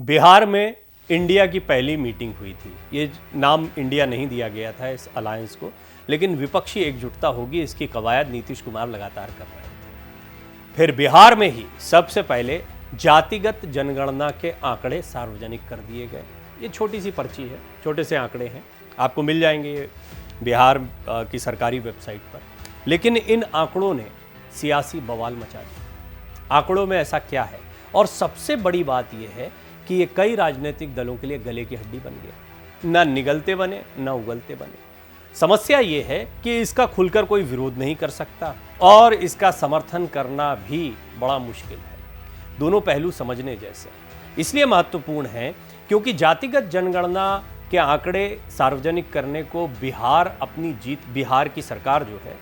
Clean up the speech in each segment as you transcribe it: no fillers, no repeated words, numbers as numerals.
बिहार में इंडिया की पहली मीटिंग हुई थी। ये नाम इंडिया नहीं दिया गया था इस अलायंस को, लेकिन विपक्षी एकजुटता होगी इसकी कवायद नीतीश कुमार लगातार कर रहे थे। फिर बिहार में ही सबसे पहले जातिगत जनगणना के आंकड़े सार्वजनिक कर दिए गए। ये छोटी सी पर्ची है, छोटे से आंकड़े हैं, आपको मिल जाएंगे बिहार की सरकारी वेबसाइट पर। लेकिन इन आंकड़ों ने सियासी बवाल मचा दिया। आंकड़ों में ऐसा क्या है? और सबसे बड़ी बात यह है कि ये कई राजनीतिक दलों के लिए गले की हड्डी बन गया। ना निगलते बने ना उगलते बने। समस्या ये है कि इसका खुलकर कोई विरोध नहीं कर सकता और इसका समर्थन करना भी बड़ा मुश्किल है। दोनों पहलू समझने जैसे इसलिए महत्वपूर्ण है क्योंकि जातिगत जनगणना के आंकड़े सार्वजनिक करने को बिहार अपनी जीत, बिहार की सरकार जो है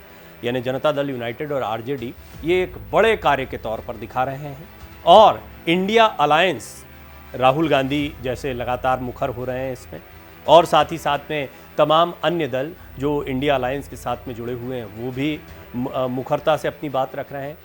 यानी जनता दल यूनाइटेड और आरजेडी, ये एक बड़े कार्य के तौर पर दिखा रहे हैं। और इंडिया अलायंस, राहुल गांधी जैसे लगातार मुखर हो रहे हैं इसमें, और साथ ही साथ में तमाम अन्य दल जो इंडिया अलायंस के साथ में जुड़े हुए हैं वो भी मुखरता से अपनी बात रख रहे हैं।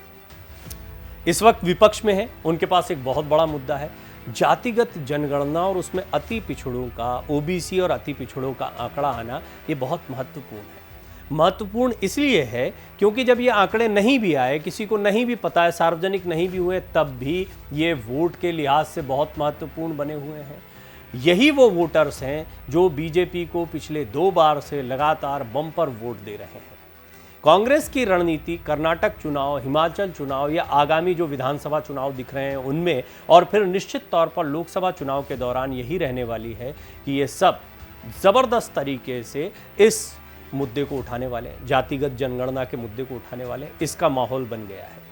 इस वक्त विपक्ष में है, उनके पास एक बहुत बड़ा मुद्दा है जातिगत जनगणना और उसमें अति पिछड़ों का, ओबीसी और अति पिछड़ों का आंकड़ा आना। ये बहुत महत्वपूर्ण है। महत्वपूर्ण इसलिए है क्योंकि जब ये आंकड़े नहीं भी आए, किसी को नहीं भी पता है, सार्वजनिक नहीं भी हुए, तब भी ये वोट के लिहाज से बहुत महत्वपूर्ण बने हुए हैं। यही वो वोटर्स हैं जो बीजेपी को पिछले 2 बार से लगातार बम्पर वोट दे रहे हैं। कांग्रेस की रणनीति कर्नाटक चुनाव, हिमाचल चुनाव या आगामी जो विधानसभा चुनाव दिख रहे हैं उनमें, और फिर निश्चित तौर पर लोकसभा चुनाव के दौरान यही रहने वाली है कि ये सब जबरदस्त तरीके से इस मुद्दे को उठाने वाले हैं, जातिगत जनगणना के मुद्दे को उठाने वाले हैं। इसका माहौल बन गया है।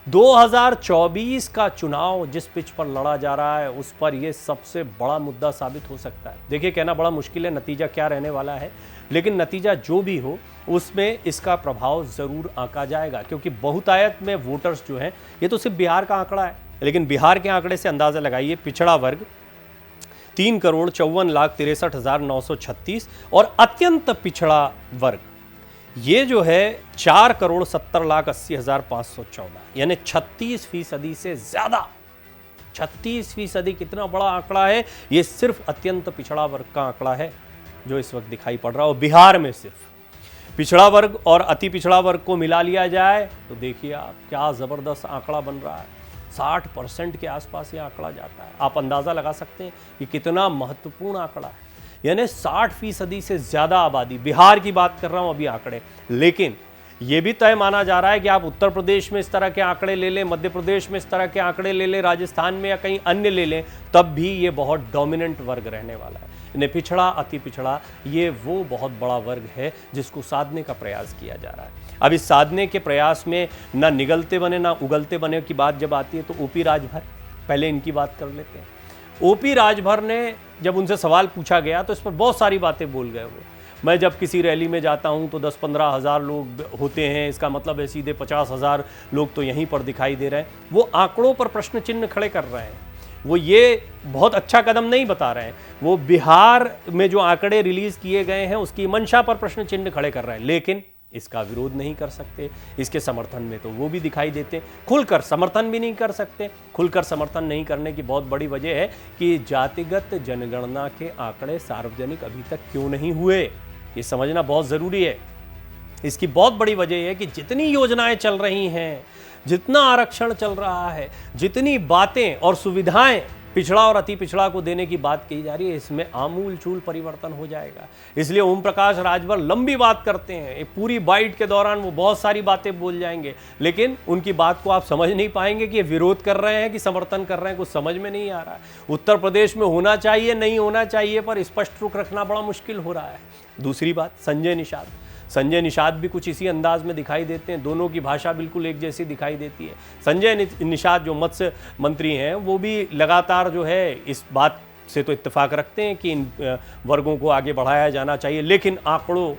2024 का चुनाव जिस पिच पर लड़ा जा रहा है उस पर यह सबसे बड़ा मुद्दा साबित हो सकता है। देखिए, कहना बड़ा मुश्किल है नतीजा क्या रहने वाला है, लेकिन नतीजा जो भी हो उसमें इसका प्रभाव जरूर आंका जाएगा क्योंकि बहुतायत में वोटर्स जो हैं, ये तो सिर्फ बिहार का आंकड़ा है, लेकिन बिहार के आंकड़े से अंदाजा लगाइए, पिछड़ा वर्ग 3,54,63,936 और अत्यंत पिछड़ा वर्ग ये जो है 4,70,80,514 यानी 36% से ज्यादा। 36% कितना बड़ा आंकड़ा है। ये सिर्फ अत्यंत पिछड़ा वर्ग का आंकड़ा है जो इस वक्त दिखाई पड़ रहा है। और बिहार में सिर्फ पिछड़ा वर्ग और अति पिछड़ा वर्ग को मिला लिया जाए तो देखिए आप क्या जबरदस्त आंकड़ा बन रहा है। 60% के आसपास ये आंकड़ा जाता है। आप अंदाजा लगा सकते हैं कि कितना महत्वपूर्ण आंकड़ा है। यानी 60% से ज्यादा आबादी, बिहार की बात कर रहा हूं अभी आंकड़े, लेकिन यह भी तय माना जा रहा है कि आप उत्तर प्रदेश में इस तरह के आंकड़े ले लें, मध्य प्रदेश में इस तरह के आंकड़े ले लें, राजस्थान में या कहीं अन्य ले लें, तब भी ये बहुत डोमिनेंट वर्ग रहने वाला है। यानी पिछड़ा, अति पिछड़ा, ये वो बहुत बड़ा वर्ग है जिसको साधने का प्रयास किया जा रहा है। अब इस साधने के प्रयास में ना निगलते बने ना उगलते बने की बात जब आती है तो ओपी राजभर, पहले इनकी बात कर लेते हैं। ओपी राजभर ने जब उनसे सवाल पूछा गया तो इस पर बहुत सारी बातें बोल गए वो। मैं जब किसी रैली में जाता हूं तो 10-15 हज़ार लोग होते हैं, इसका मतलब है सीधे 50,000 लोग तो यहीं पर दिखाई दे रहे हैं। वो आंकड़ों पर प्रश्न चिन्ह खड़े कर रहे हैं। वो ये बहुत अच्छा कदम नहीं बता रहे हैं। वो बिहार में जो आंकड़े रिलीज किए गए हैं उसकी मंशा पर प्रश्न चिन्ह खड़े कर रहे हैं, लेकिन इसका विरोध नहीं कर सकते। इसके समर्थन में तो वो भी दिखाई देते, खुलकर समर्थन भी नहीं कर सकते। खुलकर समर्थन नहीं करने की बहुत बड़ी वजह है कि जातिगत जनगणना के आंकड़े सार्वजनिक अभी तक क्यों नहीं हुए, ये समझना बहुत जरूरी है। इसकी बहुत बड़ी वजह है कि जितनी योजनाएं चल रही हैं, जितना आरक्षण चल रहा है, जितनी बातें और सुविधाएं पिछड़ा और अति पिछड़ा को देने की बात कही जा रही है, इसमें आमूल चूल परिवर्तन हो जाएगा। इसलिए ओम प्रकाश राजभर लंबी बात करते हैं, एक पूरी बाइट के दौरान वो बहुत सारी बातें बोल जाएंगे, लेकिन उनकी बात को आप समझ नहीं पाएंगे कि ये विरोध कर रहे हैं कि समर्थन कर रहे हैं, कुछ समझ में नहीं आ रहा है। उत्तर प्रदेश में होना चाहिए, नहीं होना चाहिए पर स्पष्ट रुख रखना बड़ा मुश्किल हो रहा है। दूसरी बात, संजय निषाद भी कुछ इसी अंदाज में दिखाई देते हैं। दोनों की भाषा बिल्कुल एक जैसी दिखाई देती है। संजय निषाद जो मत्स्य मंत्री हैं वो भी लगातार जो है इस बात से तो इत्तेफाक रखते हैं कि इन वर्गों को आगे बढ़ाया जाना चाहिए, लेकिन आंकड़ों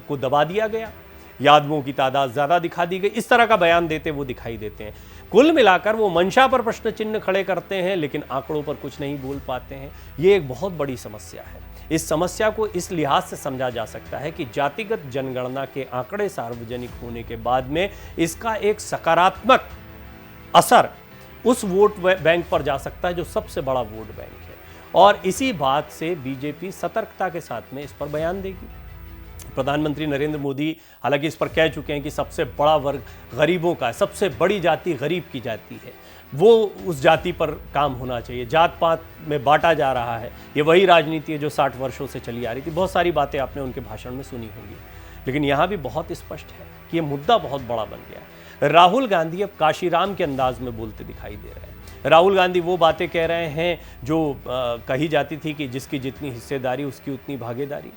को दबा दिया गया, यादवों की तादाद ज़्यादा दिखा दी गई, इस तरह का बयान देते वो दिखाई देते हैं। कुल मिलाकर वो मंशा पर प्रश्न चिन्ह खड़े करते हैं लेकिन आंकड़ों पर कुछ नहीं बोल पाते हैं। ये एक बहुत बड़ी समस्या है। इस समस्या को इस लिहाज से समझा जा सकता है कि जातिगत जनगणना के आंकड़े सार्वजनिक होने के बाद में इसका एक सकारात्मक असर उस वोट बैंक पर जा सकता है जो सबसे बड़ा वोट बैंक है। और इसी बात से बीजेपी सतर्कता के साथ में इस पर बयान देगी। प्रधानमंत्री नरेंद्र मोदी हालांकि इस पर कह चुके हैं कि सबसे बड़ा वर्ग गरीबों का है, सबसे बड़ी जाति गरीब की जाति है, वो उस जाति पर काम होना चाहिए। जात पात में बांटा जा रहा है, ये वही राजनीति है जो 60 वर्षों से चली आ रही थी। बहुत सारी बातें आपने उनके भाषण में सुनी होंगी, लेकिन यहाँ भी बहुत स्पष्ट है कि ये मुद्दा बहुत बड़ा बन गया है। राहुल गांधी अब काशीराम के अंदाज में बोलते दिखाई दे रहे हैं। राहुल गांधी वो बातें कह रहे हैं जो कही जाती थी कि जिसकी जितनी हिस्सेदारी उसकी उतनी भागीदारी,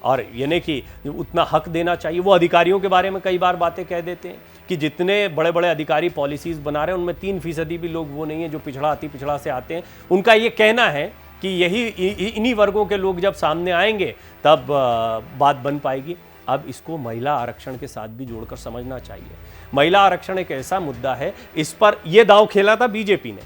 और यानी कि उतना हक देना चाहिए। वो अधिकारियों के बारे में कई बार बातें कह देते हैं कि जितने बड़े बड़े अधिकारी पॉलिसीज़ बना रहे हैं उनमें 3% भी लोग वो नहीं है जो पिछड़ा अति पिछड़ा से आते हैं। उनका ये कहना है कि यही इन्हीं वर्गों के लोग जब सामने आएंगे तब बात बन पाएगी। अब इसको महिला आरक्षण के साथ भी जोड़कर समझना चाहिए। महिला आरक्षण एक ऐसा मुद्दा है, इस पर यह दांव खेला था बीजेपी ने,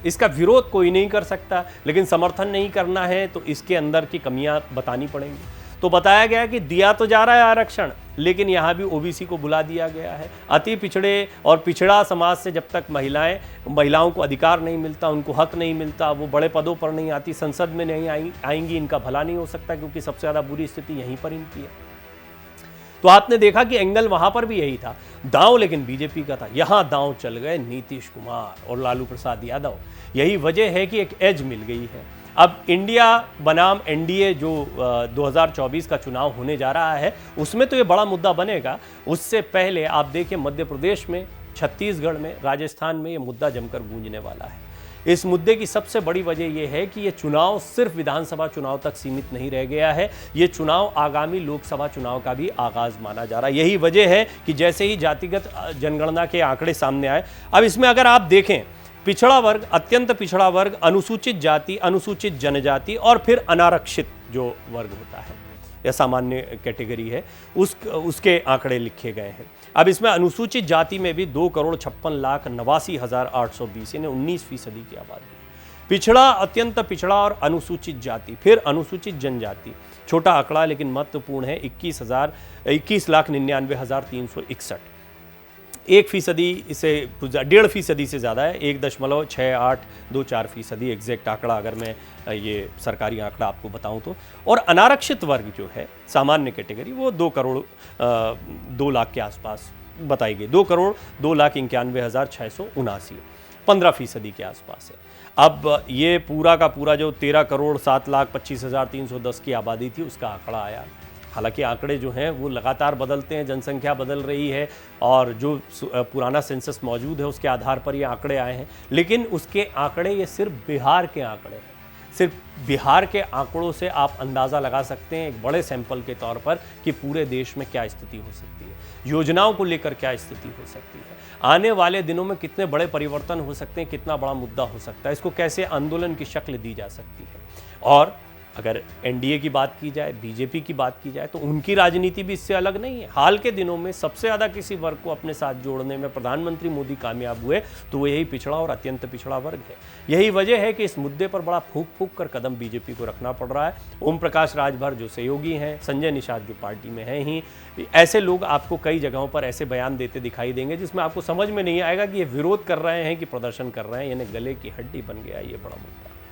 इसका विरोध कोई नहीं कर सकता, लेकिन समर्थन नहीं करना है तो इसके अंदर की कमियां बतानी पड़ेंगी। तो बताया गया कि दिया तो जा रहा है आरक्षण, लेकिन यहाँ भी ओबीसी को बुला दिया गया है। अति पिछड़े और पिछड़ा समाज से जब तक महिलाओं को अधिकार नहीं मिलता, उनको हक नहीं मिलता, वो बड़े पदों पर नहीं आती, संसद में नहीं आएंगी, इनका भला नहीं हो सकता, क्योंकि सबसे ज़्यादा बुरी स्थिति यहीं पर इनकी है। तो आपने देखा कि एंगल वहां पर भी यही था, दांव लेकिन बीजेपी का था। यहां दांव चल गए नीतीश कुमार और लालू प्रसाद यादव। यही वजह है कि एक एज मिल गई है। अब इंडिया बनाम एनडीए जो 2024 का चुनाव होने जा रहा है, उसमें तो ये बड़ा मुद्दा बनेगा। उससे पहले आप देखिए मध्य प्रदेश में, छत्तीसगढ़ में, राजस्थान में ये मुद्दा जमकर गूंजने वाला है। इस मुद्दे की सबसे बड़ी वजह यह है कि ये चुनाव सिर्फ विधानसभा चुनाव तक सीमित नहीं रह गया है, ये चुनाव आगामी लोकसभा चुनाव का भी आगाज माना जा रहा है। यही वजह है कि जैसे ही जातिगत जनगणना के आंकड़े सामने आए, अब इसमें अगर आप देखें पिछड़ा वर्ग, अत्यंत पिछड़ा वर्ग, अनुसूचित जाति, अनुसूचित जनजाति और फिर अनारक्षित जो वर्ग होता है या सामान्य कैटेगरी है, उसके आंकड़े लिखे गए हैं। अब इसमें अनुसूचित जाति में भी 2,56,89,820 यानी 19% की आबादी। पिछड़ा, अत्यंत पिछड़ा और अनुसूचित जाति, फिर अनुसूचित जनजाति, छोटा आंकड़ा लेकिन महत्वपूर्ण है, 21,99,361, 1% से 1.5% से ज़्यादा है, 1.6824% एग्जैक्ट आंकड़ा अगर मैं ये सरकारी आंकड़ा आपको बताऊं तो। और अनारक्षित वर्ग जो है, सामान्य कैटेगरी, वो 2 करोड़ 2 लाख के आसपास बताई गई, 2,91,679, 15% के आसपास है। अब ये पूरा का पूरा जो 13,07,25,310 की आबादी थी, उसका आंकड़ा आया। हालांकि आंकड़े जो हैं वो लगातार बदलते हैं, जनसंख्या बदल रही है और जो पुराना सेंसस मौजूद है उसके आधार पर ये आंकड़े आए हैं, लेकिन उसके आंकड़े ये सिर्फ बिहार के आंकड़े हैं। सिर्फ बिहार के आंकड़ों से आप अंदाज़ा लगा सकते हैं एक बड़े सैंपल के तौर पर कि पूरे देश में क्या स्थिति हो सकती है, योजनाओं को लेकर क्या स्थिति हो सकती है, आने वाले दिनों में कितने बड़े परिवर्तन हो सकते हैं, कितना बड़ा मुद्दा हो सकता है, इसको कैसे आंदोलन की शक्ल दी जा सकती है। और अगर एनडीए की बात की जाए, बीजेपी की बात की जाए, तो उनकी राजनीति भी इससे अलग नहीं है। हाल के दिनों में सबसे ज़्यादा किसी वर्ग को अपने साथ जोड़ने में प्रधानमंत्री मोदी कामयाब हुए तो वो यही पिछड़ा और अत्यंत पिछड़ा वर्ग है। यही वजह है कि इस मुद्दे पर बड़ा फूंक फूंक कर कदम बीजेपी को रखना पड़ रहा है। ओम प्रकाश राजभर जो सहयोगी हैं, संजय निषाद जो पार्टी में हैं ही, ऐसे लोग आपको कई जगहों पर ऐसे बयान देते दिखाई देंगे जिसमें आपको समझ में नहीं आएगा कि ये विरोध कर रहे हैं कि प्रदर्शन कर रहे हैं, यानी गले की हड्डी बन गया ये बड़ा मुद्दा।